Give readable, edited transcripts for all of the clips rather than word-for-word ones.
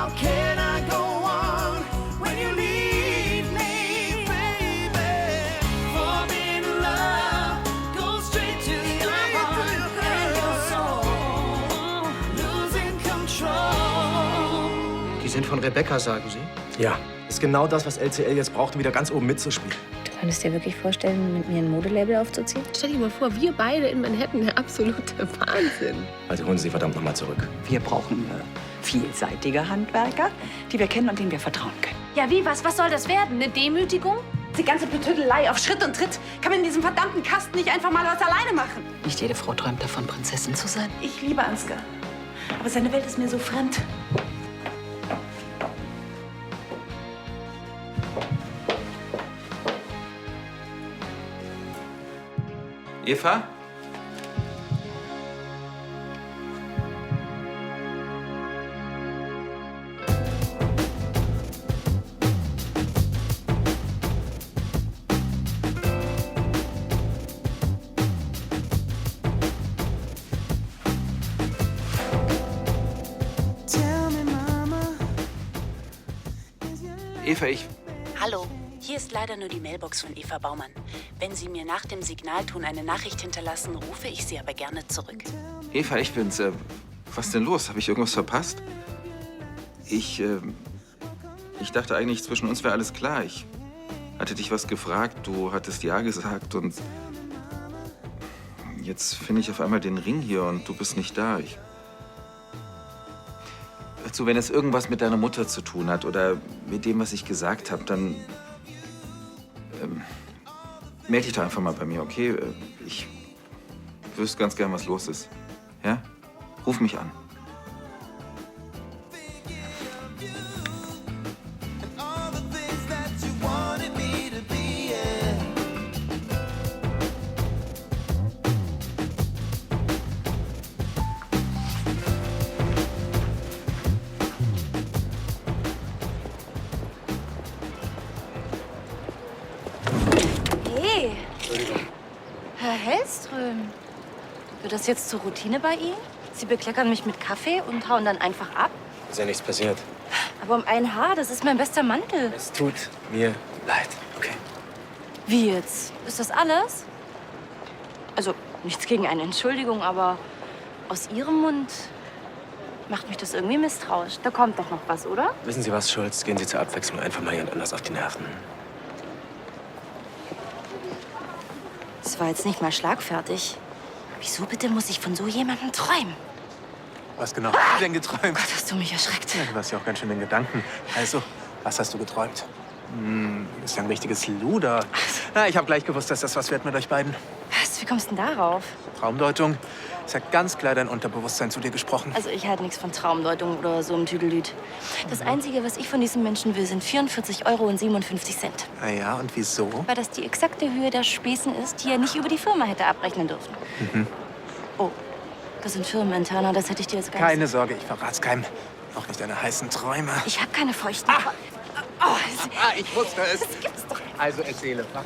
How can I go on when you leave me, baby? Falling in love goes straight to your heart and your soul, losing control. Die sind von Rebecca, sagen Sie? Ja, ist genau das, was LCL jetzt braucht, um wieder ganz oben mitzuspielen. Du könntest dir wirklich vorstellen, mit mir ein Modelabel aufzuziehen? Stell dir mal vor, wir beide in Manhattan, der absolute Wahnsinn. Also holen Sie sie verdammt nochmal zurück. Wir brauchen vielseitige Handwerker, die wir kennen und denen wir vertrauen können. Ja, wie, was soll das werden? Eine Demütigung? Die ganze Betüdelei auf Schritt und Tritt kann man in diesem verdammten Kasten nicht einfach mal was alleine machen. Nicht jede Frau träumt davon, Prinzessin zu sein. Ich liebe Ansgar, aber seine Welt ist mir so fremd. Eva? Eva, Hallo, hier ist leider nur die Mailbox von Eva Baumann. Wenn Sie mir nach dem Signalton eine Nachricht hinterlassen, rufe ich Sie aber gerne zurück. Eva, ich bin's. Was ist denn los? Habe ich irgendwas verpasst? Ich dachte eigentlich, zwischen uns wäre alles klar. Ich hatte dich was gefragt, du hattest ja gesagt und jetzt finde ich auf einmal den Ring hier und du bist nicht da. Hör zu, wenn es irgendwas mit deiner Mutter zu tun hat oder mit dem, was ich gesagt habe, dann melde dich doch einfach mal bei mir, okay? Ich wüsste ganz gern, was los ist. Ja? Ruf mich an. Hey, Herr Hellström. Wird das jetzt zur Routine bei Ihnen? Sie bekleckern mich mit Kaffee und hauen dann einfach ab? Ist ja nichts passiert. Aber um ein Haar, das ist mein bester Mantel. Es tut mir leid, okay? Wie jetzt? Ist das alles? Also, nichts gegen eine Entschuldigung, aber aus Ihrem Mund macht mich das irgendwie misstrauisch. Da kommt doch noch was, oder? Wissen Sie was, Schulz? Gehen Sie zur Abwechslung einfach mal jemand anders auf die Nerven. Das war jetzt nicht mal schlagfertig. Wieso bitte muss ich von so jemandem träumen? Was genau hast du denn geträumt? Gott, hast du mich erschreckt. Ja, du warst ja auch ganz schön in Gedanken. Also, was hast du geträumt? Du bist ja ein richtiges Luder. Na, ich habe gleich gewusst, dass das was wird mit euch beiden. Was? Wie kommst du denn darauf? Traumdeutung. Es hat ganz klar dein Unterbewusstsein zu dir gesprochen. Also ich halte nichts von Traumdeutung oder so im Tüdelüt. Das Einzige, was ich von diesem Menschen will, sind 44,57 €. Na ja, und wieso? Weil das die exakte Höhe der Spesen ist, die er nicht über die Firma hätte abrechnen dürfen. Oh, das sind firmeninterner, das hätte ich dir jetzt gar nicht... Keine Sorge, ich verrat's keinem. Auch nicht deine heißen Träume. Ich habe keine feuchten... Ich wusste es. Das gibt's doch. Also erzähle. Was?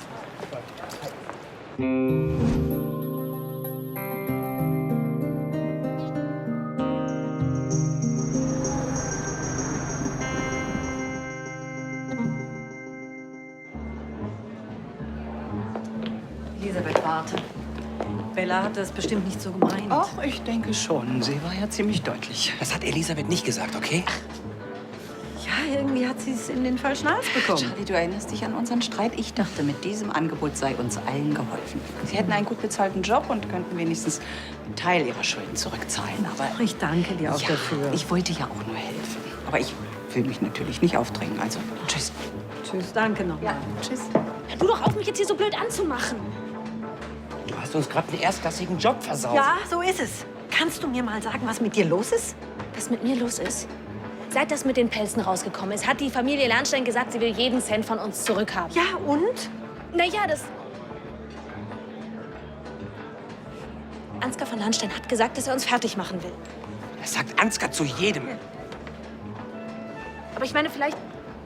Elisabeth, warte. Bella hat das bestimmt nicht so gemeint. Ach, ich denke schon. Sie war ja ziemlich deutlich. Das hat Elisabeth nicht gesagt, okay? Ja, irgendwie hat sie es in den falschen Hals bekommen. Charlie, du erinnerst dich an unseren Streit? Ich dachte, mit diesem Angebot sei uns allen geholfen. Sie hätten einen gut bezahlten Job und könnten wenigstens einen Teil ihrer Schulden zurückzahlen. Aber Ich danke dir auch ja, dafür. ich wollte ja auch nur helfen. Aber ich will mich natürlich nicht aufdrängen. Also, tschüss. Tschüss, danke noch. Ja, tschüss. Hör du doch auf, mich jetzt hier so blöd anzumachen. Du hast uns gerade einen erstklassigen Job versaut. Ja, so ist es. Kannst du mir mal sagen, was mit dir los ist? Was mit mir los ist? Seit das mit den Pelzen rausgekommen ist, hat die Familie Lahnstein gesagt, sie will jeden Cent von uns zurückhaben. Ja, und? Naja, das... Ansgar von Lahnstein hat gesagt, dass er uns fertig machen will. Das sagt Ansgar zu jedem. Aber ich meine, vielleicht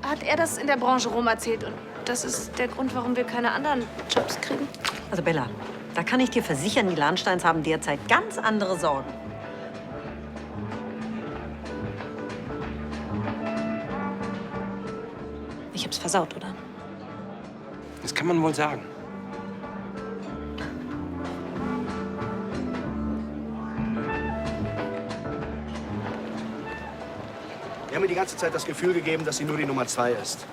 hat er das in der Branche rum erzählt und das ist der Grund, warum wir keine anderen Jobs kriegen. Also Bella, da kann ich dir versichern, die Lahnsteins haben derzeit ganz andere Sorgen. Ich hab's versaut, oder? Das kann man wohl sagen. Die haben mir die ganze Zeit das Gefühl gegeben, dass sie nur die Nummer 2 ist.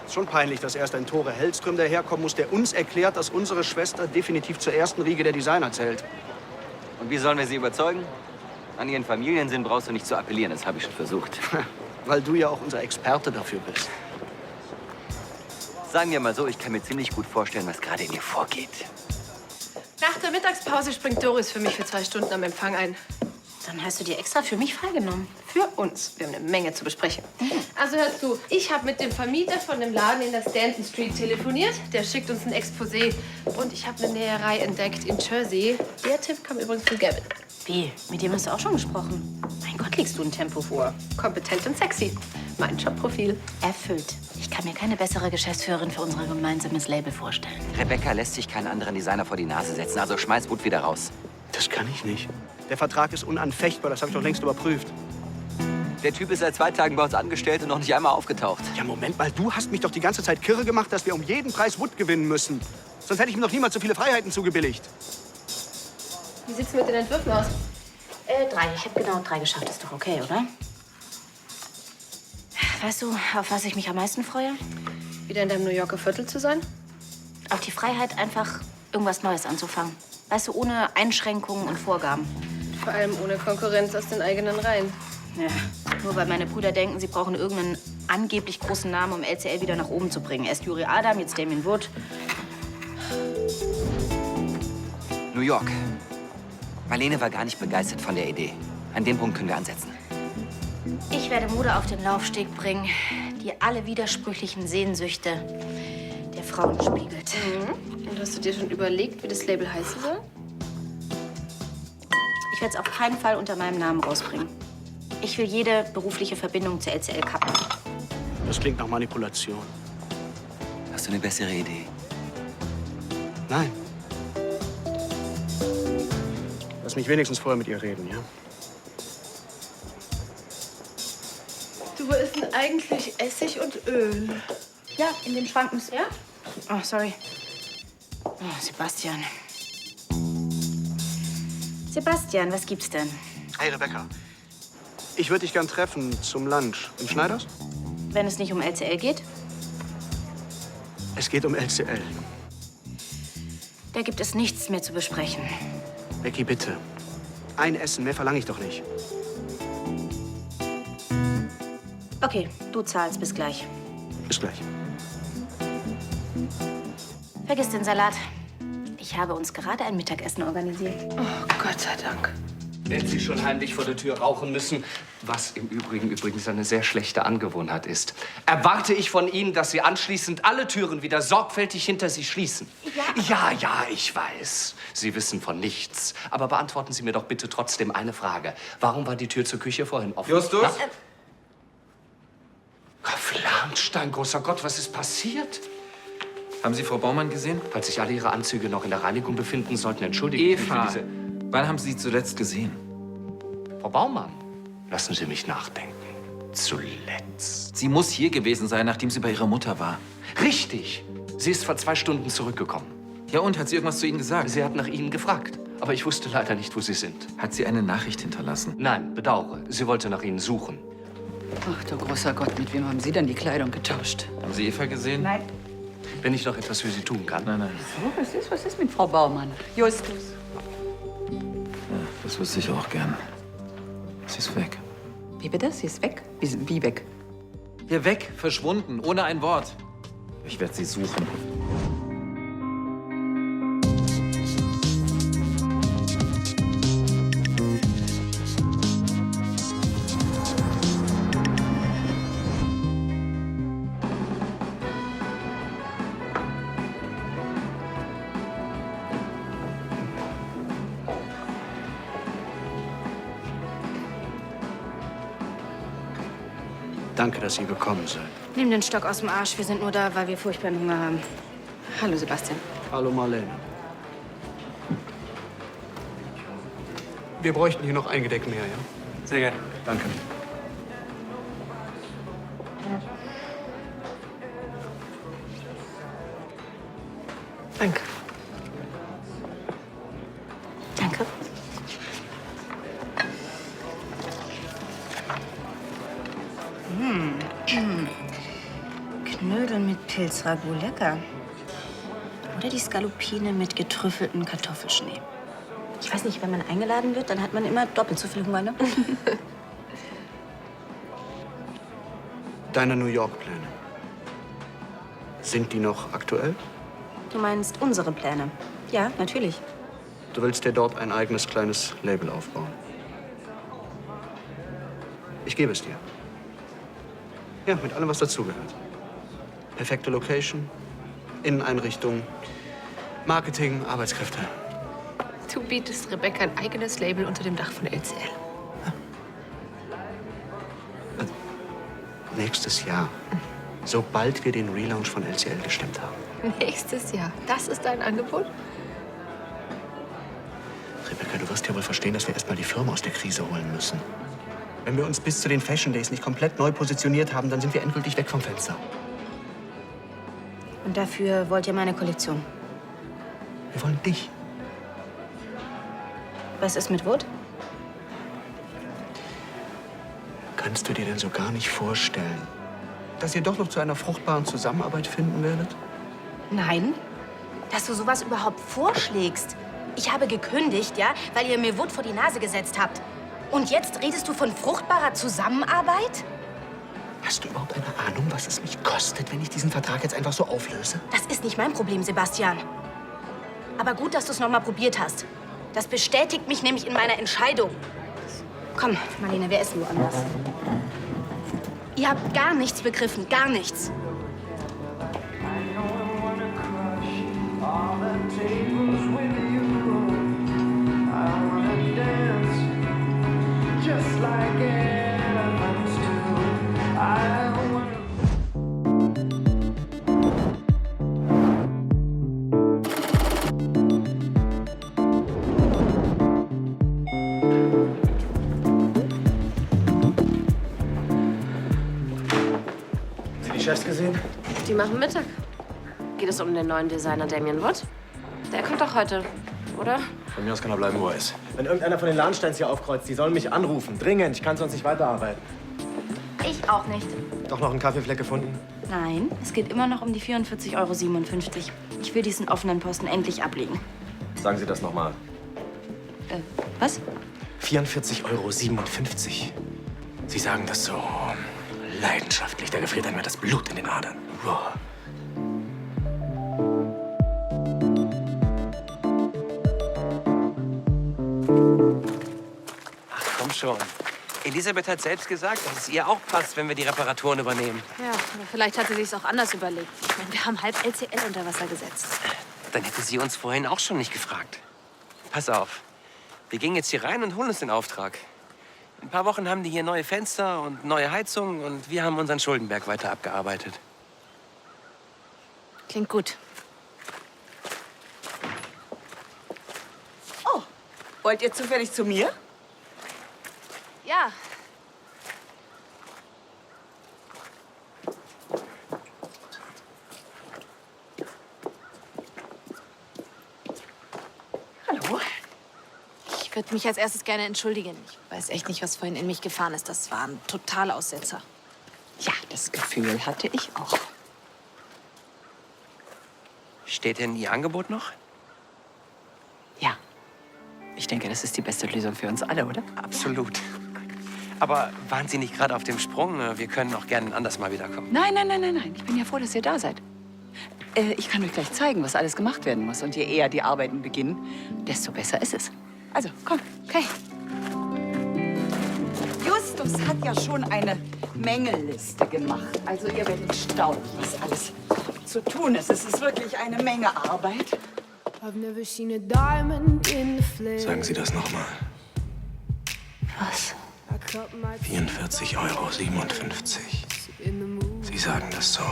Ist schon peinlich, dass erst ein Tore Hellström daherkommen muss, der uns erklärt, dass unsere Schwester definitiv zur ersten Riege der Designer zählt. Und wie sollen wir sie überzeugen? An ihren Familiensinn brauchst du nicht zu appellieren, das habe ich schon versucht. Weil du ja auch unser Experte dafür bist. Sagen wir mal so, ich kann mir ziemlich gut vorstellen, was gerade in ihr vorgeht. Nach der Mittagspause springt Doris für mich für 2 Stunden am Empfang ein. Dann hast du dir extra für mich freigenommen. Für uns. Wir haben eine Menge zu besprechen. Also hörst du, ich habe mit dem Vermieter von dem Laden in der Stanton Street telefoniert. Der schickt uns ein Exposé. Und ich habe eine Näherei entdeckt in Jersey. Der Tipp kam übrigens von Gavin. Wie? Mit dem hast du auch schon gesprochen? Mein Gott, legst du ein Tempo vor. Kompetent und sexy. Mein Jobprofil. Erfüllt. Ich kann mir keine bessere Geschäftsführerin für unser gemeinsames Label vorstellen. Rebecca lässt sich keinen anderen Designer vor die Nase setzen, also schmeiß Wut wieder raus. Das kann ich nicht. Der Vertrag ist unanfechtbar, das habe ich doch längst überprüft. Der Typ ist seit 2 Tagen bei uns angestellt und noch nicht einmal aufgetaucht. Ja, Moment mal, du hast mich doch die ganze Zeit kirre gemacht, dass wir um jeden Preis Wood gewinnen müssen. Sonst hätte ich mir noch niemals so viele Freiheiten zugebilligt. Wie sieht's mit den Entwürfen aus? 3. Ich habe genau 3 geschafft. Ist doch okay, oder? Weißt du, auf was ich mich am meisten freue? Wieder in deinem New Yorker Viertel zu sein? Auf die Freiheit, einfach irgendwas Neues anzufangen. Weißt du, ohne Einschränkungen und Vorgaben. Vor allem ohne Konkurrenz aus den eigenen Reihen. Ja, nur weil meine Brüder denken, sie brauchen irgendeinen angeblich großen Namen, um LCL wieder nach oben zu bringen. Erst Yuri Adam, jetzt Damien Wood. New York. Marlene war gar nicht begeistert von der Idee. An dem Punkt können wir ansetzen. Ich werde Mode auf den Laufsteg bringen, die alle widersprüchlichen Sehnsüchte der Frauen spiegelt. Und hast du dir schon überlegt, wie das Label heißen soll? Ich werde es auf keinen Fall unter meinem Namen rausbringen. Ich will jede berufliche Verbindung zur LCL kappen. Das klingt nach Manipulation. Hast du eine bessere Idee? Nein. Lass mich wenigstens vorher mit ihr reden, ja? Du, wo ist denn eigentlich Essig und Öl? Ja, in dem Schrank muss er. Oh, sorry. Oh, Sebastian. Sebastian, was gibt's denn? Hey, Rebecca. Ich würde dich gern treffen zum Lunch. Im Schneiders? Wenn es nicht um LCL geht? Es geht um LCL. Da gibt es nichts mehr zu besprechen. Becky, bitte. Ein Essen, mehr verlange ich doch nicht. Okay, du zahlst. Bis gleich. Bis gleich. Vergiss den Salat. Ich habe uns gerade ein Mittagessen organisiert. Oh, Gott sei Dank. Wenn Sie schon heimlich vor der Tür rauchen müssen, was im Übrigen übrigens eine sehr schlechte Angewohnheit ist, erwarte ich von Ihnen, dass Sie anschließend alle Türen wieder sorgfältig hinter sich schließen. Ja, ich weiß. Sie wissen von nichts. Aber beantworten Sie mir doch bitte trotzdem eine Frage. Warum war die Tür zur Küche vorhin offen? Justus? Na? Flahnstein, großer Gott, was ist passiert? Haben Sie Frau Baumann gesehen? Falls sich alle Ihre Anzüge noch in der Reinigung befinden sollten, entschuldigen Sie mich für Eva, diese... wann haben Sie sie zuletzt gesehen? Frau Baumann, lassen Sie mich nachdenken. Zuletzt. Sie muss hier gewesen sein, nachdem sie bei ihrer Mutter war. Richtig. Sie ist vor 2 Stunden zurückgekommen. Ja, und hat sie irgendwas zu Ihnen gesagt? Sie hat nach Ihnen gefragt. Aber ich wusste leider nicht, wo Sie sind. Hat sie eine Nachricht hinterlassen? Nein, bedauere. Sie wollte nach Ihnen suchen. Ach du großer Gott, mit wem haben Sie denn die Kleidung getauscht? Haben Sie Eva gesehen? Nein. Wenn ich noch etwas für Sie tun kann. Nein. Oh, was ist mit Frau Baumann? Justus. Ja, das wüsste ich auch gern. Sie ist weg. Wie bitte? Sie ist weg? Wie weg? Ja, weg, verschwunden, ohne ein Wort. Ich werde sie suchen. Danke, dass Sie gekommen seid. Nimm den Stock aus dem Arsch. Wir sind nur da, weil wir furchtbaren Hunger haben. Hallo, Sebastian. Hallo, Marlene. Wir bräuchten hier noch ein Gedeck mehr, ja? Sehr gerne. Danke. Danke. Danke. Knödel mit Pilzragout, lecker. Oder die Skalopine mit getrüffeltem Kartoffelschnee. Ich weiß nicht, wenn man eingeladen wird, dann hat man immer doppelt so viel Hunger, ne? Deine New York-Pläne. Sind die noch aktuell? Du meinst unsere Pläne? Ja, natürlich. Du willst dir dort ein eigenes kleines Label aufbauen. Ich gebe es dir. Ja, mit allem, was dazugehört. Perfekte Location, Inneneinrichtung, Marketing, Arbeitskräfte. Du bietest Rebecca ein eigenes Label unter dem Dach von LCL. Nächstes Jahr. Sobald wir den Relaunch von LCL gestemmt haben. Nächstes Jahr. Das ist dein Angebot? Rebecca, du wirst ja wohl verstehen, dass wir erstmal die Firma aus der Krise holen müssen. Wenn wir uns bis zu den Fashion Days nicht komplett neu positioniert haben, dann sind wir endgültig weg vom Fenster. Und dafür wollt ihr meine Kollektion? Wir wollen dich. Was ist mit Wood? Kannst du dir denn so gar nicht vorstellen, dass ihr doch noch zu einer fruchtbaren Zusammenarbeit finden werdet? Nein. Dass du sowas überhaupt vorschlägst. Ich habe gekündigt, ja, weil ihr mir Wood vor die Nase gesetzt habt. Und jetzt redest du von fruchtbarer Zusammenarbeit? Hast du überhaupt eine Ahnung, was es mich kostet, wenn ich diesen Vertrag jetzt einfach so auflöse? Das ist nicht mein Problem, Sebastian. Aber gut, dass du es noch mal probiert hast. Das bestätigt mich nämlich in meiner Entscheidung. Komm, Marlene, wir essen woanders. Ihr habt gar nichts begriffen, gar nichts. Chefs gesehen? Die machen Mittag. Geht es um den neuen Designer Damien Wood? Der kommt doch heute, oder? Von mir aus kann er bleiben, wo er ist. Wenn irgendeiner von den Lahnsteins hier aufkreuzt, die sollen mich anrufen. Dringend. Ich kann sonst nicht weiterarbeiten. Ich auch nicht. Doch noch einen Kaffeefleck gefunden? Nein, es geht immer noch um die 44,57 €. Ich will diesen offenen Posten endlich ablegen. Sagen Sie das nochmal. Was? 44,57 €. Sie sagen das so leidenschaftlich. Da gefriert einem das Blut in den Adern. Uah. Ach, komm schon. Elisabeth hat selbst gesagt, dass es ihr auch passt, wenn wir die Reparaturen übernehmen. Ja, aber vielleicht hat sie sich's auch anders überlegt. Ich meine, wir haben halb LCL unter Wasser gesetzt. Dann hätte sie uns vorhin auch schon nicht gefragt. Pass auf. Wir gehen jetzt hier rein und holen uns den Auftrag. In ein paar Wochen haben die hier neue Fenster und neue Heizungen und wir haben unseren Schuldenberg weiter abgearbeitet. Klingt gut. Oh, wollt ihr zufällig zu mir? Ja. Hallo. Ich würde mich als erstes gerne entschuldigen. Ich weiß echt nicht, was vorhin in mich gefahren ist. Das war ein Totalaussetzer. Ja, das Gefühl hatte ich auch. Steht denn Ihr Angebot noch? Ja. Ich denke, das ist die beste Lösung für uns alle, oder? Absolut. Aber waren Sie nicht gerade auf dem Sprung? Wir können auch gerne anders mal wiederkommen. Nein, nein, nein, nein, nein. Ich bin ja froh, dass ihr da seid. Ich kann euch gleich zeigen, was alles gemacht werden muss. Und je eher die Arbeiten beginnen, desto besser ist es. Also, komm. Okay. Justus hat ja schon eine Mängelliste gemacht. Also ihr werdet staunen, was alles zu tun ist. Es ist wirklich eine Menge Arbeit. Sagen Sie das nochmal. Was? 44,57 €. Sie sagen das so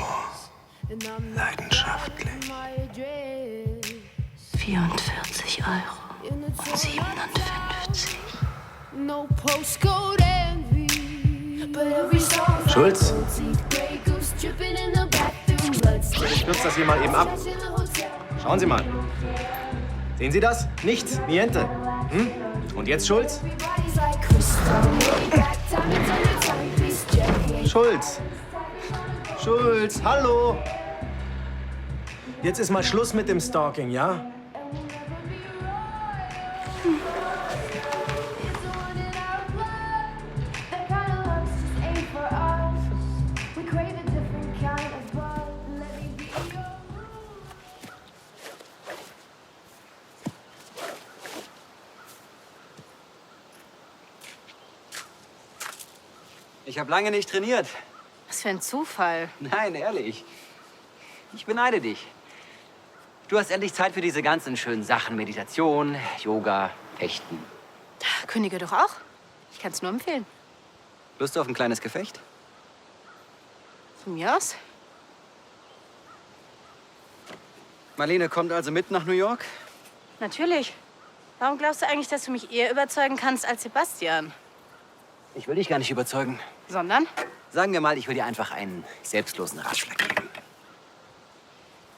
leidenschaftlich. 44,57 €. Schulz? Ich kürze das hier mal eben ab. Schauen Sie mal. Sehen Sie das? Nichts. Niente. Hm? Und jetzt Schulz? Schulz. Schulz, hallo. Jetzt ist mal Schluss mit dem Stalking, ja? Ich habe lange nicht trainiert. Was für ein Zufall. Nein, ehrlich. Ich beneide dich. Du hast endlich Zeit für diese ganzen schönen Sachen. Meditation, Yoga, Fechten. Kündige doch auch. Ich kann es nur empfehlen. Lust auf ein kleines Gefecht? Von mir aus. Marlene kommt also mit nach New York? Natürlich. Warum glaubst du eigentlich, dass du mich eher überzeugen kannst als Sebastian? Ich will dich gar nicht überzeugen. Sondern? Sagen wir mal, ich will dir einfach einen selbstlosen Ratschlag geben.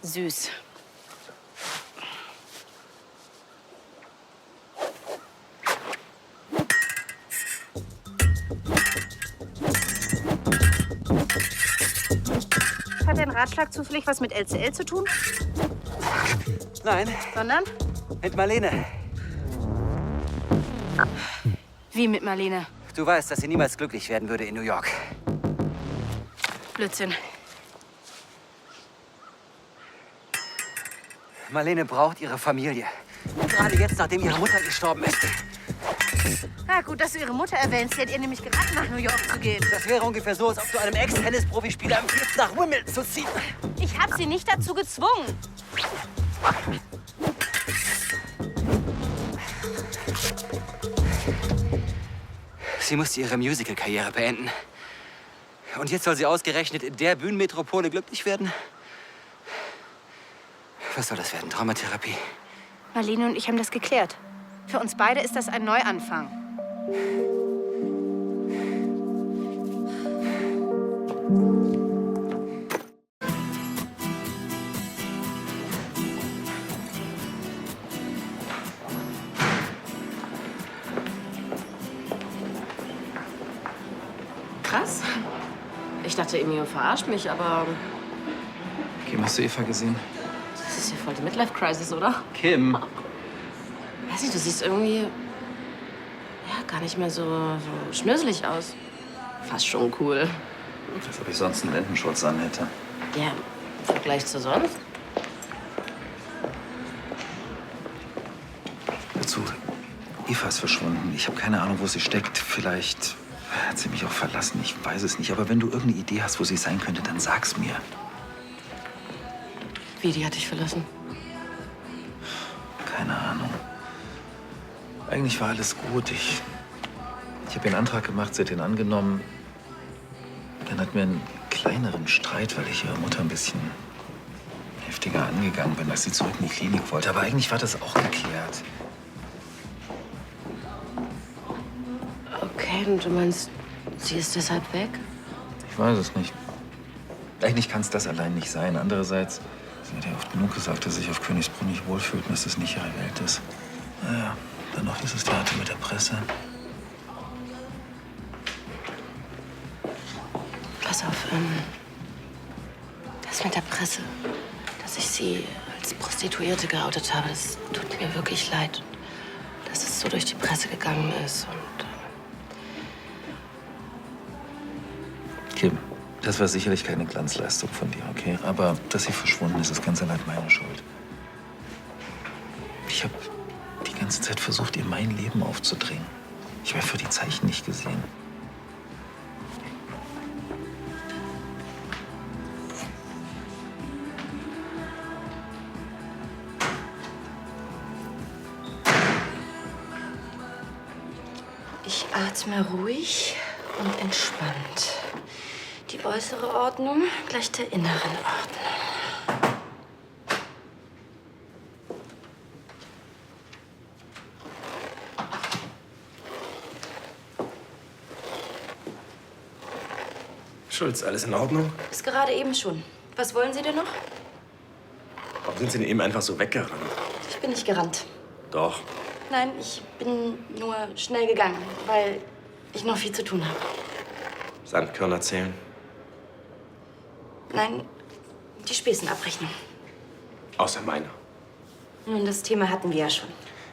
Süß. Hat dein Ratschlag zufällig was mit LCL zu tun? Nein. Sondern? Mit Marlene. Wie mit Marlene? Du weißt, dass sie niemals glücklich werden würde in New York. Blödsinn. Marlene braucht ihre Familie. Gerade jetzt, nachdem ihre Mutter gestorben ist. Ja, gut, dass du ihre Mutter erwähnst. Sie hat ihr nämlich geraten, nach New York zu gehen. Das wäre ungefähr so, als ob du einem Ex-Tennis-Profispieler empfiehlst, nach Wimbledon zu ziehen. Ich habe sie nicht dazu gezwungen. Sie musste ihre Musical-Karriere beenden. Und jetzt soll sie ausgerechnet in der Bühnenmetropole glücklich werden? Was soll das werden? Traumatherapie? Marlene und ich haben das geklärt. Für uns beide ist das ein Neuanfang. Krass. Ich dachte, Emil verarscht mich, aber Kim, hast du Eva gesehen? das ist ja voll die Midlife-Crisis, oder? Kim? Weiß nicht, du siehst irgendwie ja, gar nicht mehr so schnöselig aus. Fast schon cool. Als ob ich sonst einen Lendenschutz an hätte. Ja, im Vergleich zu sonst. Dazu, Eva ist verschwunden. Ich habe keine Ahnung, wo sie steckt. Vielleicht hat sie mich auch verlassen. Ich weiß es nicht. Aber wenn du irgendeine Idee hast, wo sie sein könnte, dann sag's mir. Wie, die hat dich verlassen? Keine Ahnung. Eigentlich war alles gut. Ich habe ihren Antrag gemacht, sie hat ihn angenommen. Dann hatten wir einen kleineren Streit, weil ich ihre Mutter ein bisschen heftiger angegangen bin, als sie zurück in die Klinik wollte. Aber eigentlich war das auch geklärt. Okay, und du meinst, sie ist deshalb weg? Ich weiß es nicht. Eigentlich kann es das allein nicht sein. Andererseits, sie hat ja oft genug gesagt, dass sie sich auf Königsbrunn nicht wohlfühlt und dass das nicht ihre Welt ist. Naja, dann noch dieses Theater mit der Presse. Pass auf, das mit der Presse, dass ich sie als Prostituierte geoutet habe, das tut mir wirklich leid. Dass es so durch die Presse gegangen ist und Kim, das war sicherlich keine Glanzleistung von dir, okay? Aber dass sie verschwunden ist, ist ganz allein meine Schuld. Ich habe die ganze Zeit versucht, ihr mein Leben aufzudrängen. Ich habe für die Zeichen nicht gesehen. Ich atme ruhig und entspannt. Die äußere Ordnung gleicht der inneren Ordnung. Schulz, alles in Ordnung? Ist gerade eben schon. Was wollen Sie denn noch? Warum sind Sie denn eben einfach so weggerannt? Ich bin nicht gerannt. Doch. Nein, ich bin nur schnell gegangen, weil ich noch viel zu tun habe. Sandkörner zählen? Nein, die Spesenabrechnung. Außer meiner. Nun, das Thema hatten wir ja schon.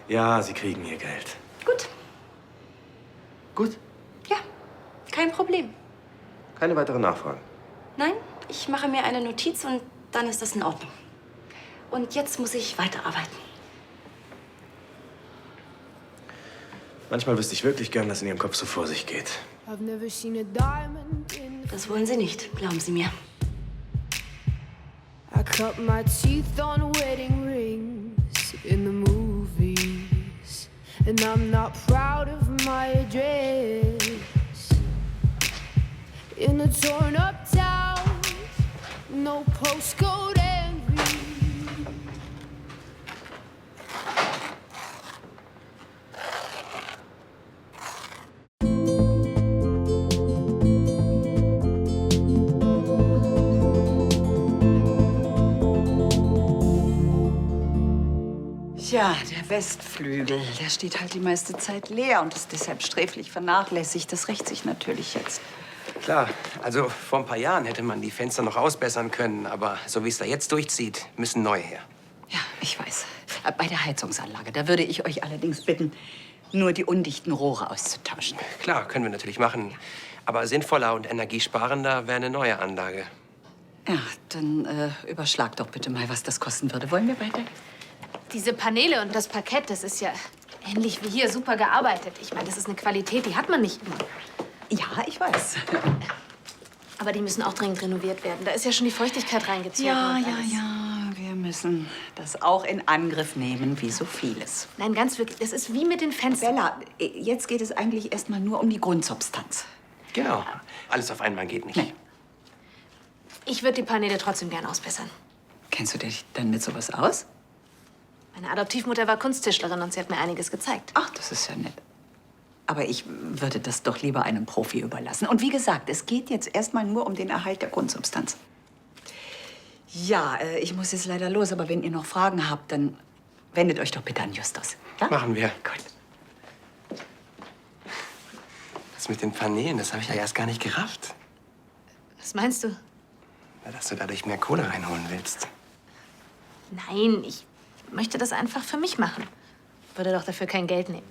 Ja, Sie kriegen Ihr Geld. Gut. Gut. Ja, kein Problem. Keine weiteren Nachfragen. Nein, ich mache mir eine Notiz und dann ist das in Ordnung. Und jetzt muss ich weiterarbeiten. Manchmal wüsste ich wirklich gern, dass in Ihrem Kopf so vor sich geht. Das wollen Sie nicht, glauben Sie mir. I cut my teeth on wedding rings in the movies, and I'm not proud of my address. In a torn up town, no postcode envy. Ja, der Westflügel, der steht halt die meiste Zeit leer und ist deshalb sträflich vernachlässigt. Das rächt sich natürlich jetzt. Klar, also vor ein paar Jahren hätte man die Fenster noch ausbessern können, aber so wie es da jetzt durchzieht, müssen neue her. Ja, ich weiß. Bei der Heizungsanlage, da würde ich euch allerdings bitten, nur die undichten Rohre auszutauschen. Klar, können wir natürlich machen, aber sinnvoller und energiesparender wäre eine neue Anlage. Ja, dann überschlag doch bitte mal, was das kosten würde. Wollen wir weiter? Diese Paneele und das Parkett, das ist ja ähnlich wie hier super gearbeitet. Ich meine, das ist eine Qualität, die hat man nicht immer. Ja, ich weiß. Aber die müssen auch dringend renoviert werden. Da ist ja schon die Feuchtigkeit reingezogen. Ja, und ja, alles. ja. Wir müssen das auch in Angriff nehmen, wie so vieles. Nein, ganz wirklich. Das ist wie mit den Fenstern. Bella, jetzt geht es eigentlich erstmal nur um die Grundsubstanz. Genau. Alles auf einmal geht nicht. Nee. Ich würde die Paneele trotzdem gern ausbessern. Kennst du dich denn mit sowas aus? Meine Adoptivmutter war Kunsttischlerin und sie hat mir einiges gezeigt. Ach, das ist ja nett. Aber ich würde das doch lieber einem Profi überlassen. Und wie gesagt, es geht jetzt erstmal nur um den Erhalt der Grundsubstanz. Ja, ich muss jetzt leider los, aber wenn ihr noch Fragen habt, dann wendet euch doch bitte an Justus. Ja? Machen wir. Gut. Das mit den Paneelen, das habe ich ja erst gar nicht gerafft. Was meinst du? Na, dass du dadurch mehr Kohle reinholen willst. Nein, ich möchte das einfach für mich machen. Würde doch dafür kein Geld nehmen.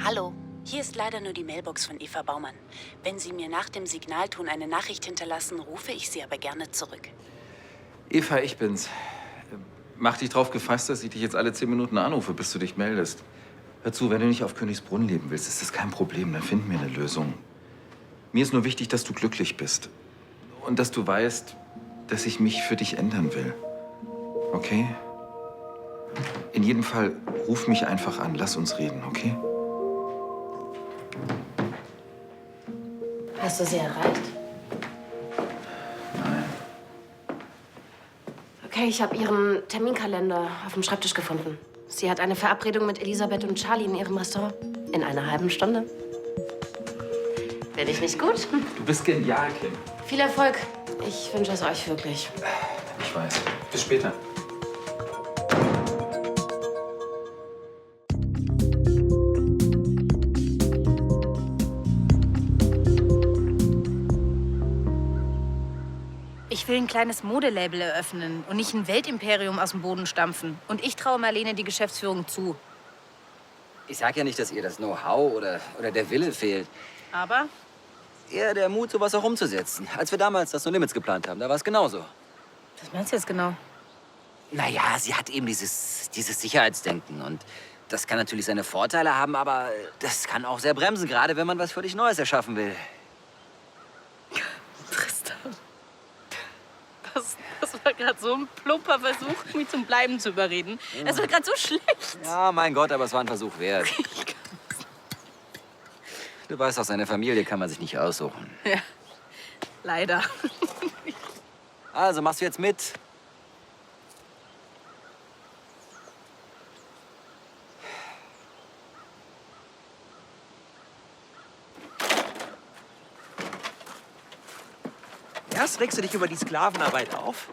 Hallo, hier ist leider nur die Mailbox von Eva Baumann. Wenn Sie mir nach dem Signalton eine Nachricht hinterlassen, rufe ich Sie aber gerne zurück. Eva, ich bin's. Mach dich drauf gefasst, dass ich dich jetzt alle 10 Minuten anrufe, bis du dich meldest. Hör zu, wenn du nicht auf Königsbrunn leben willst, ist das kein Problem. Dann finden wir eine Lösung. Mir ist nur wichtig, dass du glücklich bist. Und dass du weißt, dass ich mich für dich ändern will. Okay? In jedem Fall, ruf mich einfach an. Lass uns reden, okay? Hast du sie erreicht? Nein. Okay, ich habe ihren Terminkalender auf dem Schreibtisch gefunden. Sie hat eine Verabredung mit Elisabeth und Charlie in ihrem Restaurant. In einer halben Stunde. Bin ich nicht gut? Du bist genial, Kim. Viel Erfolg. Ich wünsche es euch wirklich. Ich weiß. Bis später. Ich will ein kleines Modelabel eröffnen und nicht ein Weltimperium aus dem Boden stampfen. Und ich traue Marlene die Geschäftsführung zu. Ich sag ja nicht, dass ihr das Know-how oder der Wille fehlt. Aber Eher der Mut, sowas auch umzusetzen. Als wir damals das No Limits geplant haben, da war es genauso. was meinst du jetzt genau? Naja, sie hat eben dieses Sicherheitsdenken. Und das kann natürlich seine Vorteile haben, aber das kann auch sehr bremsen, gerade wenn man was völlig Neues erschaffen will. Tristan, das war gerade so ein plumper Versuch, mich zum Bleiben zu überreden. Das war gerade so schlecht. Ja, mein Gott, aber es war ein Versuch wert. Du weißt auch, seine Familie kann man sich nicht aussuchen. Ja, leider. Also, machst du jetzt mit? Erst regst du dich über die Sklavenarbeit auf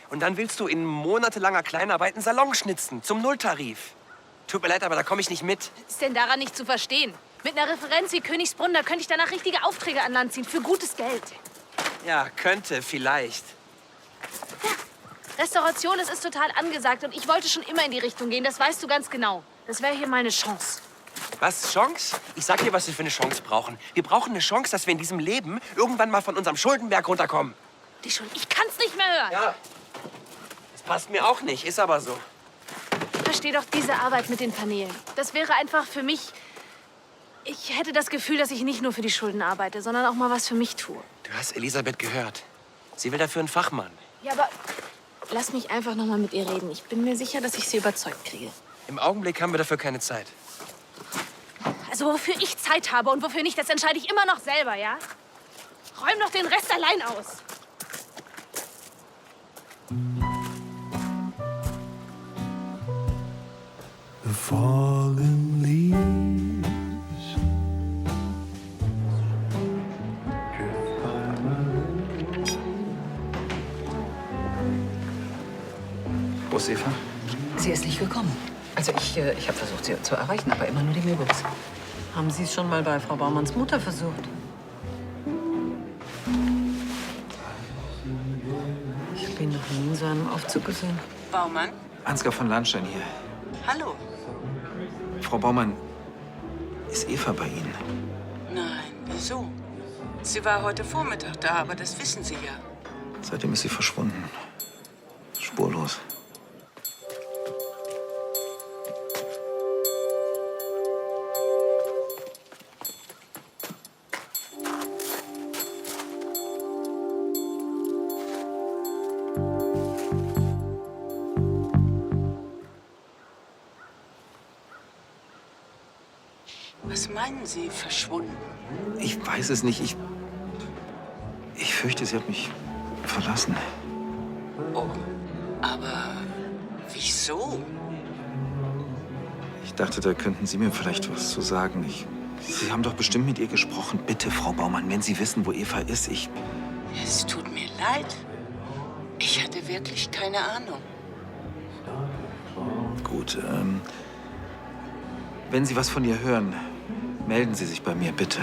und dann willst du in monatelanger Kleinarbeit einen Salon schnitzen, zum Nulltarif. Tut mir leid, aber da komme ich nicht mit. Was ist denn daran nicht zu verstehen? Mit einer Referenz wie Königsbrunn, da könnte ich danach richtige Aufträge an Land ziehen, für gutes Geld. Ja, könnte, vielleicht. Restauration, das ist total angesagt und ich wollte schon immer in die Richtung gehen, das weißt du ganz genau. Das wäre hier meine Chance. Was, Chance? Ich sag dir, was wir für eine Chance brauchen. Wir brauchen eine Chance, dass wir in diesem Leben irgendwann mal von unserem Schuldenberg runterkommen. Die schon, ich kann's nicht mehr hören. Ja. Das passt mir auch nicht, ist aber so. Versteh doch diese Arbeit mit den Paneelen. Das wäre einfach für mich... Ich hätte das Gefühl, dass ich nicht nur für die Schulden arbeite, sondern auch mal was für mich tue. Du hast Elisabeth gehört. Sie will dafür einen Fachmann. Ja, aber lass mich einfach noch mal mit ihr reden. Ich bin mir sicher, dass ich sie überzeugt kriege. Im Augenblick haben wir dafür keine Zeit. Also wofür ich Zeit habe und wofür nicht, das entscheide ich immer noch selber, ja? Räum doch den Rest allein aus. The fallen leaves. Wo ist Eva? Sie ist nicht gekommen. Also ich habe versucht, sie zu erreichen, aber immer nur die Mailbox. Haben Sie es schon mal bei Frau Baumanns Mutter versucht? Ich habe ihn noch nie in so einem Aufzug gesehen. Baumann? Ansgar von Landstein hier. Hallo? Frau Baumann, ist Eva bei Ihnen? Nein, wieso? Sie war heute Vormittag da, aber das wissen Sie ja. Seitdem ist sie verschwunden. Spurlos. Was meinen Sie, verschwunden? Ich weiß es nicht. Ich fürchte, sie hat mich verlassen. Oh, aber wieso? Ich dachte, da könnten Sie mir vielleicht was zu sagen. Sie haben doch bestimmt mit ihr gesprochen. Bitte, Frau Baumann, wenn Sie wissen, wo Eva ist, Es tut mir leid. Ich hatte wirklich keine Ahnung. Gut, wenn Sie was von ihr hören, melden Sie sich bei mir, bitte.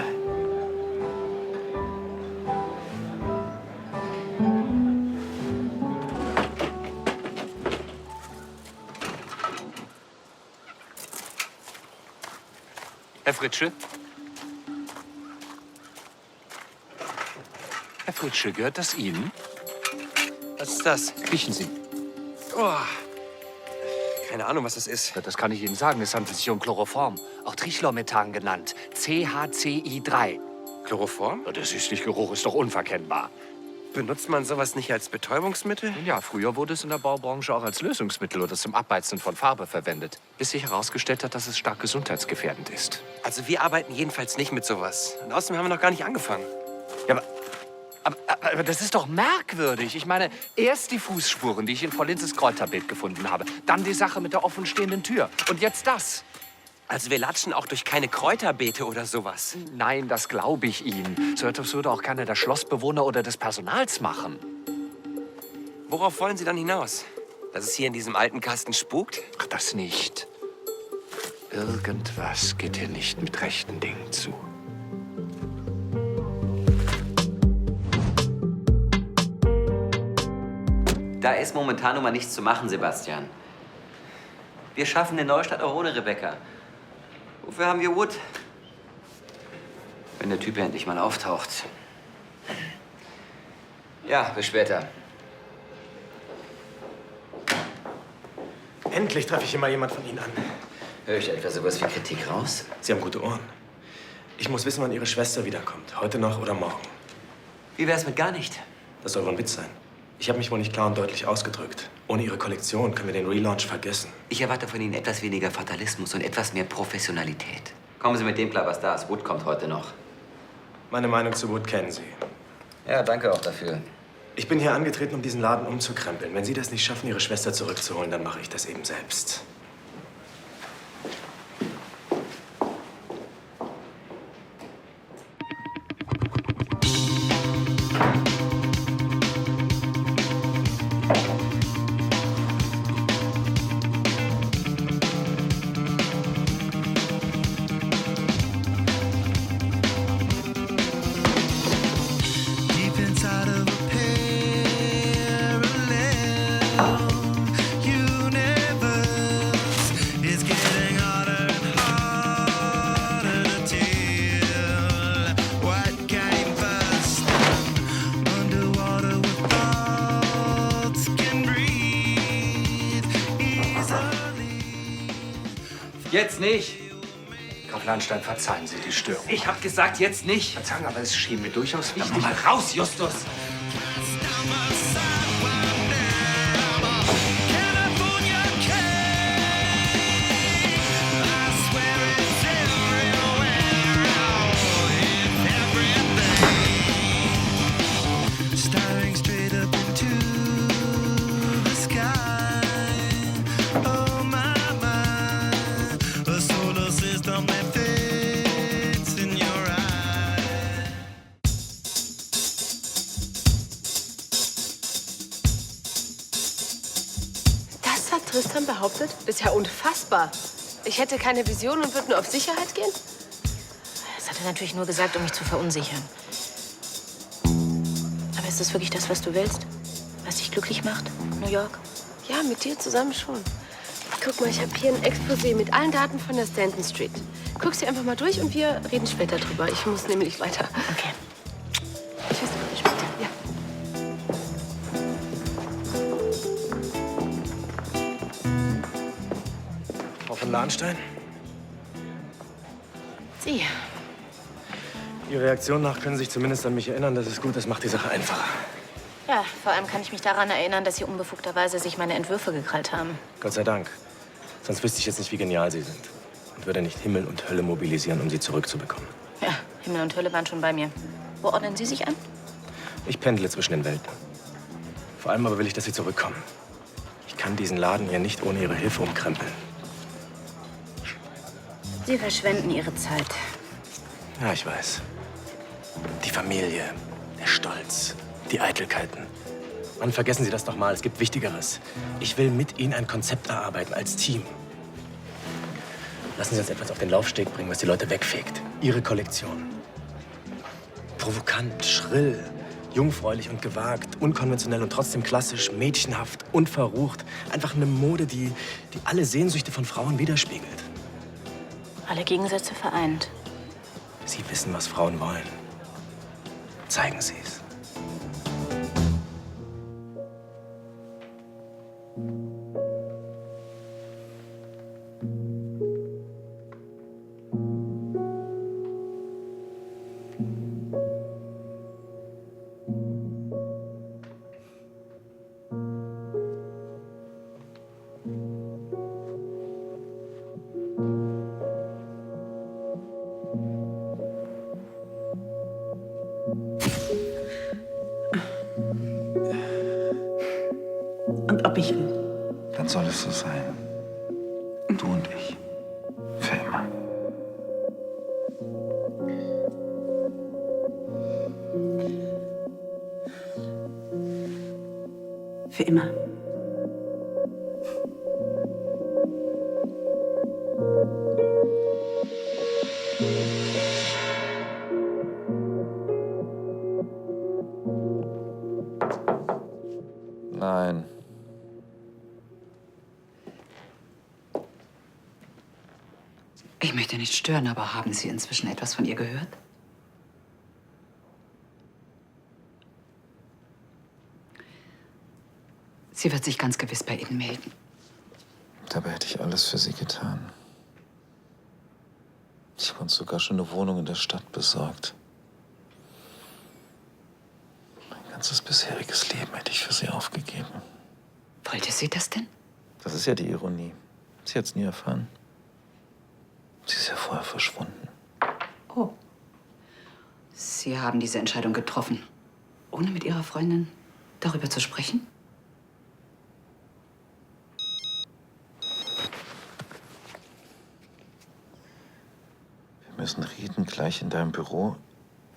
Herr Fritzsche? Herr Fritzsche, gehört das Ihnen? Was ist das? Riechen Sie. Oh. Keine Ahnung, was das ist. Ja, das kann ich Ihnen sagen. Es handelt sich um Chloroform, auch Trichlormethan genannt. CHCI3. Chloroform? Ja, der süßliche Geruch ist doch unverkennbar. Benutzt man sowas nicht als Betäubungsmittel? Ja, früher wurde es in der Baubranche auch als Lösungsmittel oder zum Abbeizen von Farbe verwendet, bis sich herausgestellt hat, dass es stark gesundheitsgefährdend ist. Also wir arbeiten jedenfalls nicht mit sowas. Und außerdem haben wir noch gar nicht angefangen. Ja, aber das ist doch merkwürdig. Ich meine, erst die Fußspuren, die ich in Frau Linzes Kräuterbeet gefunden habe. Dann die Sache mit der offenstehenden Tür. Und jetzt das. Also wir latschen auch durch keine Kräuterbeete oder sowas. Nein, das glaube ich Ihnen. So etwas würde auch keiner der Schlossbewohner oder des Personals machen. Worauf wollen Sie dann hinaus? Dass es hier in diesem alten Kasten spukt? Ach, das nicht. Irgendwas geht hier nicht mit rechten Dingen zu. Da ist momentan nun mal nichts zu machen, Sebastian. Wir schaffen den Neustart auch ohne Rebecca. Wofür haben wir Wood? Wenn der Typ endlich mal auftaucht. Ja, bis später. Endlich treffe ich hier mal jemand von Ihnen an. Höre ich etwa sowas wie Kritik raus? Sie haben gute Ohren. Ich muss wissen, wann Ihre Schwester wiederkommt. Heute noch oder morgen. Wie wär's mit gar nicht? Das soll wohl ein Witz sein. Ich habe mich wohl nicht klar und deutlich ausgedrückt. Ohne Ihre Kollektion können wir den Relaunch vergessen. Ich erwarte von Ihnen etwas weniger Fatalismus und etwas mehr Professionalität. Kommen Sie mit dem klar, was da ist. Wood kommt heute noch. Meine Meinung zu Wood kennen Sie. Ja, danke auch dafür. Ich bin hier angetreten, um diesen Laden umzukrempeln. Wenn Sie das nicht schaffen, Ihre Schwester zurückzuholen, dann mache ich das eben selbst. Jetzt nicht. Graf Lahnstein, verzeihen Sie die Störung. Ich hab gesagt, jetzt nicht. Verzeihen, aber es schien mir durchaus wichtig. Dann mal raus, Justus. Staring straight up into the sky. Oh my, my, a solar system that fits in your eyes. Das hat Tristan behauptet? Das ist ja unfassbar. Ich hätte keine Vision und würde nur auf Sicherheit gehen? Das hat er natürlich nur gesagt, um mich zu verunsichern. Aber ist das wirklich das, was du willst? Was dich glücklich macht? New York? Ja, mit dir zusammen schon. Guck mal, ich habe hier ein Exposé mit allen Daten von der Stanton Street. Guck sie einfach mal durch und wir reden später drüber. Ich muss nämlich weiter. Okay. Tschüss, bis später. Ja. Frau von Lahnstein? Sie. Ihrer Reaktion nach können Sie sich zumindest an mich erinnern. Das ist gut, das macht die Sache einfacher. Ja, vor allem kann ich mich daran erinnern, dass Sie unbefugterweise sich meine Entwürfe gekrallt haben. Gott sei Dank. Sonst wüsste ich jetzt nicht, wie genial Sie sind. Und würde nicht Himmel und Hölle mobilisieren, um Sie zurückzubekommen. Ja, Himmel und Hölle waren schon bei mir. Wo ordnen Sie sich an? Ich pendle zwischen den Welten. Vor allem aber will ich, dass Sie zurückkommen. Ich kann diesen Laden hier nicht ohne Ihre Hilfe umkrempeln. Sie verschwenden Ihre Zeit. Ja, ich weiß. Die Familie, der Stolz, die Eitelkeiten. Mann, vergessen Sie das doch mal. Es gibt Wichtigeres. Ich will mit Ihnen ein Konzept erarbeiten, als Team. Lassen Sie uns etwas auf den Laufsteg bringen, was die Leute wegfegt. Ihre Kollektion. Provokant, schrill, jungfräulich und gewagt, unkonventionell und trotzdem klassisch, mädchenhaft, unverrucht. Einfach eine Mode, die alle Sehnsüchte von Frauen widerspiegelt. Alle Gegensätze vereint. Sie wissen, was Frauen wollen. Zeigen Sie es. Und ob ich will. Dann soll es so sein. Du und ich. Für immer. Für immer. Nein. Ich möchte nicht stören, aber haben Sie inzwischen etwas von ihr gehört? Sie wird sich ganz gewiss bei Ihnen melden. Dabei hätte ich alles für sie getan. Ich habe uns sogar schon eine Wohnung in der Stadt besorgt. Mein ganzes bisheriges Leben hätte ich für sie aufgegeben. Wollte sie das denn? Das ist ja die Ironie. Sie hat es nie erfahren. Sie ist ja vorher verschwunden. Oh. Sie haben diese Entscheidung getroffen, ohne mit Ihrer Freundin darüber zu sprechen? Wir müssen reden, gleich in deinem Büro.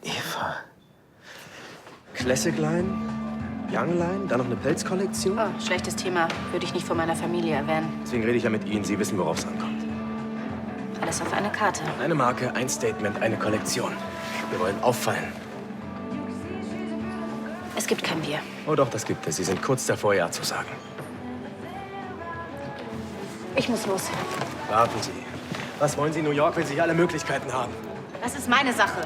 Eva. Classic Line, Young Line, dann noch eine Pelzkollektion. Oh, schlechtes Thema. Würde ich nicht von meiner Familie erwähnen. Deswegen rede ich ja mit Ihnen. Sie wissen, worauf es ankommt. Alles auf eine Karte. Eine Marke, ein Statement, eine Kollektion. Wir wollen auffallen. Es gibt kein Wir. Oh doch, das gibt es. Sie sind kurz davor, Ja zu sagen. Ich muss los. Warten Sie. Was wollen Sie? New York will sich alle Möglichkeiten haben. Das ist meine Sache.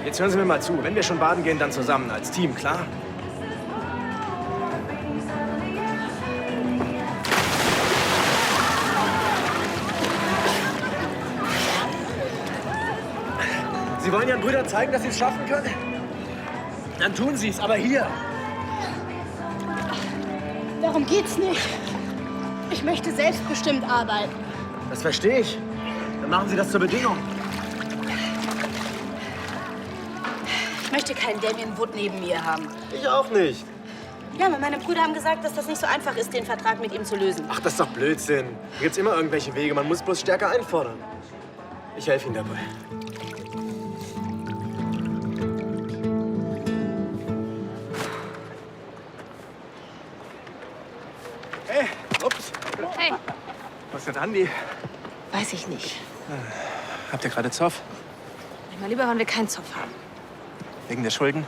Jetzt hören Sie mir mal zu. Wenn wir schon baden gehen, dann zusammen als Team, klar? Sie wollen Ihren Brüdern zeigen, dass Sie es schaffen können? Dann tun Sie es, aber hier. Darum geht's nicht. Ich möchte selbstbestimmt arbeiten. Das verstehe ich. Dann machen Sie das zur Bedingung. Ich möchte keinen Damien Wood neben mir haben. Ich auch nicht. Ja, aber meine Brüder haben gesagt, dass das nicht so einfach ist, den Vertrag mit ihm zu lösen. Ach, das ist doch Blödsinn. Da gibt's immer irgendwelche Wege. Man muss bloß stärker einfordern. Ich helfe Ihnen dabei. Hey, ups. Hey. Was ist denn Andi? Weiß ich nicht. Habt ihr gerade Zoff? Mal lieber wollen wir keinen Zoff haben. Wegen der Schulden?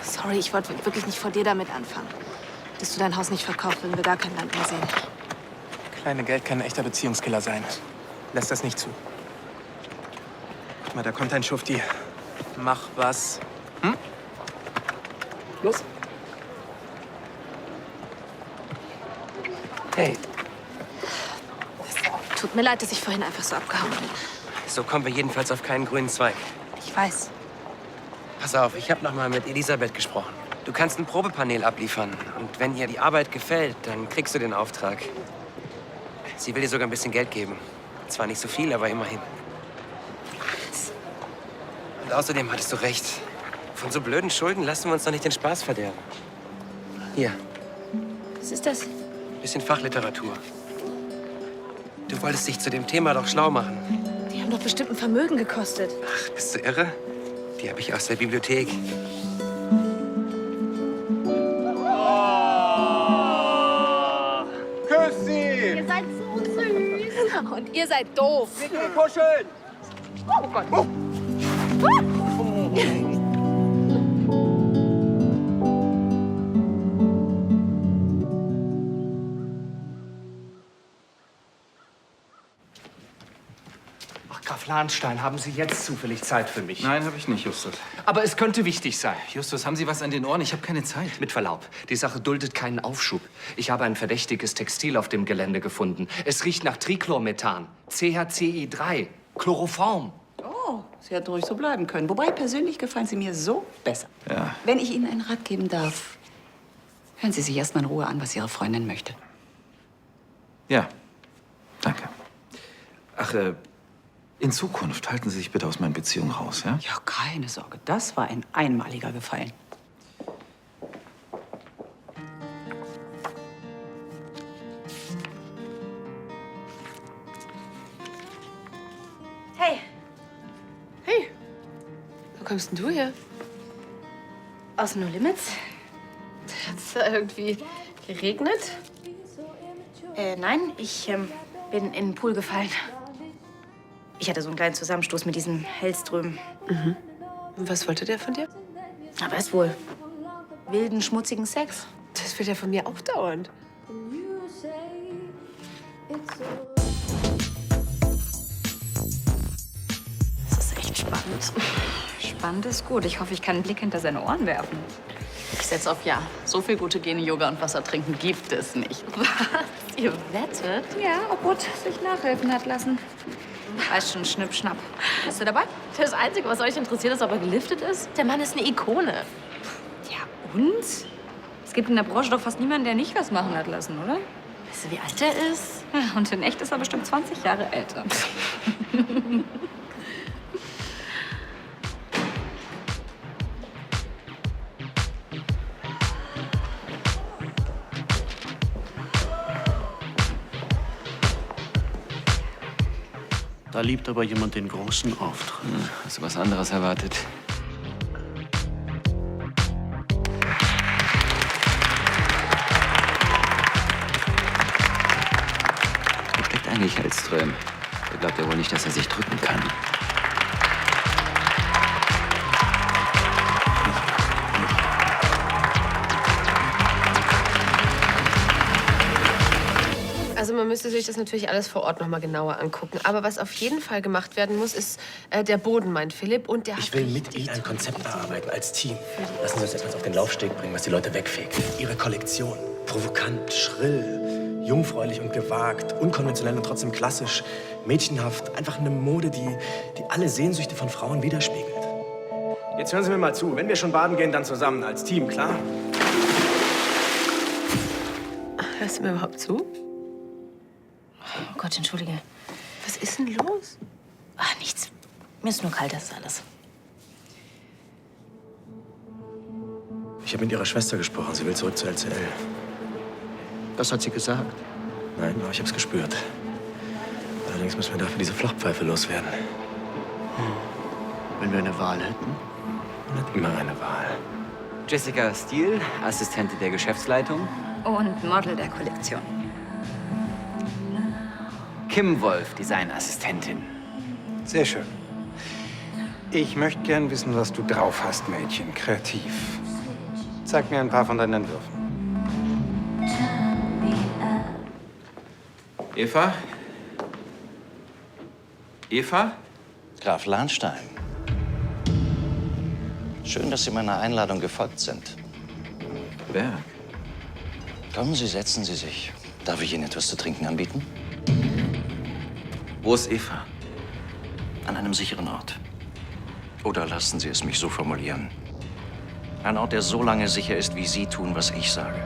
Sorry, ich wollte wirklich nicht vor dir damit anfangen. Dass du dein Haus nicht verkaufst, wenn wir gar kein Land mehr sehen. Kleine Geld kann ein echter Beziehungskiller sein. Lass das nicht zu. Guck mal, da kommt ein Schufti. Mach was. Hm? Los. Hey, Tut mir leid, dass ich vorhin einfach so abgehauen bin. so kommen wir jedenfalls auf keinen grünen Zweig. Ich weiß. Pass auf, ich habe noch mal mit Elisabeth gesprochen. Du kannst ein Probepanel abliefern. Und wenn ihr die Arbeit gefällt, dann kriegst du den Auftrag. Sie will dir sogar ein bisschen Geld geben. Zwar nicht so viel, aber immerhin. Und außerdem hattest du recht. Von so blöden Schulden lassen wir uns doch nicht den Spaß verderben. Hier, Was ist das? bisschen Fachliteratur. Du wolltest dich zu dem Thema doch schlau machen. Die haben doch bestimmt ein Vermögen gekostet. Ach, bist du irre? Die habe ich aus der Bibliothek. Küss sie! Ihr seid so süß. Und ihr seid doof. Wir gehen kuscheln! Oh Gott. Ach, Graf Lahnstein, haben Sie jetzt zufällig Zeit für mich? Nein, habe ich nicht, Justus. Aber es könnte wichtig sein. Justus, haben Sie was an den Ohren? Ich habe keine Zeit. Mit Verlaub, die Sache duldet keinen Aufschub. Ich habe ein verdächtiges Textil auf dem Gelände gefunden. Es riecht nach Trichlormethan, CHCI3, Chloroform. Oh, Sie hätten ruhig so bleiben können. Wobei, persönlich gefallen Sie mir so besser. Ja. Wenn ich Ihnen einen Rat geben darf, hören Sie sich erst mal in Ruhe an, was Ihre Freundin möchte. Ja, danke. Ach, in Zukunft halten Sie sich bitte aus meinen Beziehungen raus, ja? Ja, keine Sorge. Das war ein einmaliger Gefallen. Hey. Hey. Wo kommst denn du her? Aus No Limits? Hat's da irgendwie geregnet? Nein, ich bin in den Pool gefallen. Ich hatte so einen kleinen Zusammenstoß mit diesem Hellström. Mhm. Und was wollte der von dir? Aber ist wohl wilden, schmutzigen Sex. Das will der von mir auch dauernd. Das ist echt spannend. Spannend ist gut. Ich hoffe, ich kann einen Blick hinter seine Ohren werfen. Ich setze auf Ja. So viel gute Gene, Yoga und Wasser trinken gibt es nicht. Was? Ihr wettet? Ja, ob Wood sich nachhelfen hat lassen. Weiß schon, Schnipp, Schnapp. Bist du dabei? Das Einzige, was euch interessiert, ist, ob er geliftet ist. Der Mann ist eine Ikone. Ja, und? Es gibt in der Branche doch fast niemanden, der nicht was machen hat lassen, oder? Weißt du, wie alt er ist? Ja, und in echt ist er bestimmt 20 Jahre älter. Da liebt aber jemand den großen Auftritt. Hast du was anderes erwartet? Wo steckt eigentlich Hellström? Er glaubt ja wohl nicht, dass er sich drücken kann. Also man müsste sich das natürlich alles vor Ort noch mal genauer angucken. Aber was auf jeden Fall gemacht werden muss, ist der Boden, meint Philipp. Und der Ich will mit Ihnen ein Konzept erarbeiten als Team. Lassen Sie uns etwas auf den Laufsteg bringen, was die Leute wegfegt. Ihre Kollektion. Provokant, schrill, Jungfräulich und gewagt, unkonventionell und trotzdem klassisch, mädchenhaft. Einfach eine Mode, die alle Sehnsüchte von Frauen widerspiegelt. Jetzt hören Sie mir mal zu. Wenn wir schon baden gehen, dann zusammen als Team, klar? Hörst du mir überhaupt zu? Oh Gott, entschuldige. Was ist denn los? Ach, nichts. Mir ist nur kalt, das ist alles. Ich habe mit Ihrer Schwester gesprochen. Sie will zurück zur LCL. Das hat sie gesagt. Nein, aber ich habe es gespürt. Allerdings müssen wir dafür diese Flachpfeife loswerden. Wenn wir eine Wahl hätten? Man hat immer eine Wahl. Jessica Steele, Assistentin der Geschäftsleitung. Und Model der Kollektion. Kim Wolf, Designassistentin. Sehr schön. Ich möchte gern wissen, was du drauf hast, Mädchen. Kreativ. Zeig mir ein paar von deinen Entwürfen. Eva? Eva? Graf Lahnstein. Schön, dass Sie meiner Einladung gefolgt sind. Berg. Kommen Sie, setzen Sie sich. Darf ich Ihnen etwas zu trinken anbieten? Wo ist Eva? An einem sicheren Ort. Oder lassen Sie es mich so formulieren. Ein Ort, der so lange sicher ist, wie Sie tun, was ich sage.